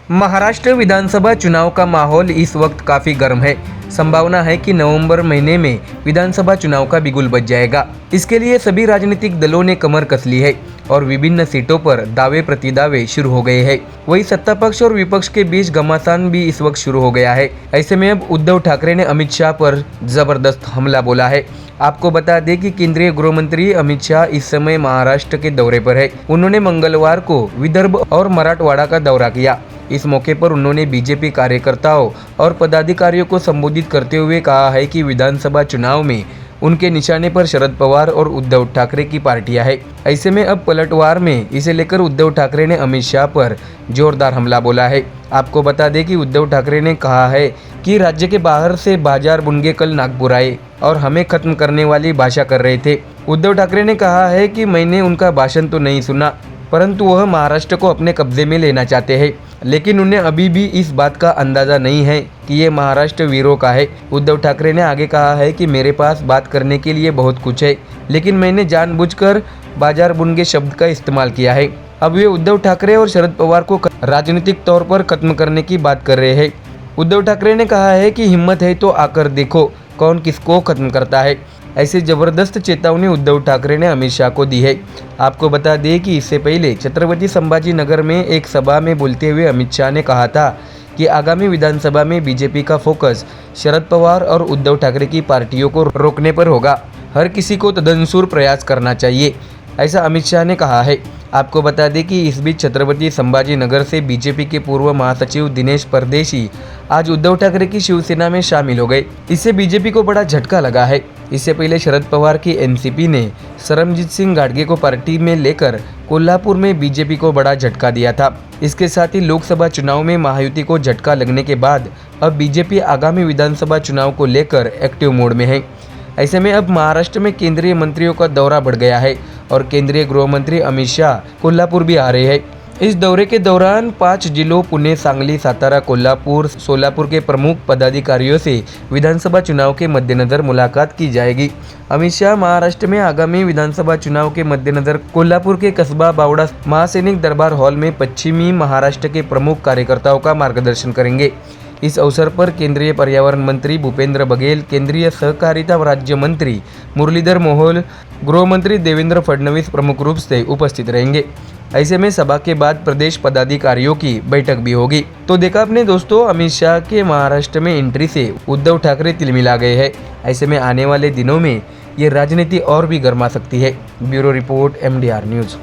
महाराष्ट्र विधानसभा चुनाव का माहौल इस वक्त काफी गर्म है। संभावना है कि नवंबर महीने में विधानसभा चुनाव का बिगुल बज जाएगा। इसके लिए सभी राजनीतिक दलों ने कमर कस ली है और विभिन्न सीटों पर दावे प्रतिदावे शुरू हो गए हैं। वही सत्ता पक्ष और विपक्ष के बीच घमासान भी इस वक्त शुरू हो गया है। ऐसे में अब उद्धव ठाकरे ने अमित शाह पर जबरदस्त हमला बोला है। आपको बता दें कि केंद्रीय गृह मंत्री अमित शाह इस समय महाराष्ट्र के दौरे पर है। उन्होंने मंगलवार को विदर्भ और मराठवाड़ा का दौरा किया। इस मौके पर उन्होंने बीजेपी कार्यकर्ताओं और पदाधिकारियों को संबोधित करते हुए कहा है कि विधानसभा चुनाव में उनके निशाने पर शरद पवार और उद्धव ठाकरे की पार्टियां हैं। ऐसे में अब पलटवार में इसे लेकर उद्धव ठाकरे ने अमित शाह पर जोरदार हमला बोला है। आपको बता दें कि उद्धव ठाकरे ने कहा है कि राज्य के बाहर से बाजार बुनगे कल नागपुर आए और हमें खत्म करने वाली भाषा कर रहे थे। उद्धव ठाकरे ने कहा है कि मैंने उनका भाषण तो नहीं सुना, परंतु वह महाराष्ट्र को अपने कब्जे में लेना चाहते हैं, लेकिन उन्हें अभी भी इस बात का अंदाज़ा नहीं है कि ये महाराष्ट्र वीरों का है। उद्धव ठाकरे ने आगे कहा है कि मेरे पास बात करने के लिए बहुत कुछ है, लेकिन मैंने जानबूझकर बाजार बुनगे शब्द का इस्तेमाल किया है। अब वे उद्धव ठाकरे और शरद पवार को राजनीतिक तौर पर खत्म करने की बात कर रहे हैं। उद्धव ठाकरे ने कहा है कि हिम्मत है तो आकर देखो कौन किसको खत्म करता है। ऐसी जबरदस्त चेतावनी उद्धव ठाकरे ने अमित शाह को दी है। आपको बता दें कि इससे पहले छत्रपति संभाजी नगर में एक सभा में बोलते हुए अमित शाह ने कहा था कि आगामी विधानसभा में बीजेपी का फोकस शरद पवार और उद्धव ठाकरे की पार्टियों को रोकने पर होगा। हर किसी को तदनुसार प्रयास करना चाहिए, ऐसा अमित शाह ने कहा है। आपको बता दें कि इस बीच छत्रपति संभाजी नगर से बीजेपी के पूर्व महासचिव दिनेश परदेशी आज उद्धव ठाकरे की शिवसेना में शामिल हो गए। इससे बीजेपी को बड़ा झटका लगा है। इससे पहले शरद पवार की एनसीपी ने सरमजीत सिंह गाडगे को पार्टी में लेकर कोल्हापुर में बीजेपी को बड़ा झटका दिया था। इसके साथ ही लोकसभा चुनाव में महायुति को झटका लगने के बाद अब बीजेपी आगामी विधानसभा चुनाव को लेकर एक्टिव मोड में है। ऐसे में अब महाराष्ट्र में केंद्रीय मंत्रियों का दौरा बढ़ गया है और केंद्रीय गृह मंत्री अमित शाह कोल्हापुर भी आ रहे हैं। इस दौरे के दौरान 5 जिलों पुणे, सांगली, सातारा, कोल्हापुर, सोलापुर के प्रमुख पदाधिकारियों से विधानसभा चुनाव के मद्देनजर मुलाकात की जाएगी। अमित शाह महाराष्ट्र में आगामी विधानसभा चुनाव के मद्देनजर कोल्हापुर के कस्बा बावड़ा महासैनिक दरबार हॉल में पश्चिमी महाराष्ट्र के प्रमुख कार्यकर्ताओं का मार्गदर्शन करेंगे। इस अवसर पर केंद्रीय पर्यावरण मंत्री भूपेंद्र बघेल, केंद्रीय सहकारिता राज्य मंत्री मुरलीधर मोहोल, गृह मंत्री देवेंद्र फडणवीस प्रमुख रूप से उपस्थित रहेंगे। ऐसे में सभा के बाद प्रदेश पदाधिकारियों की बैठक भी होगी। तो देखा आपने दोस्तों, अमित शाह के महाराष्ट्र में एंट्री से उद्धव ठाकरे तिलमिला गए हैं। ऐसे में आने वाले दिनों में ये राजनीति और भी गर्मा सकती है। Bureau report MDR news.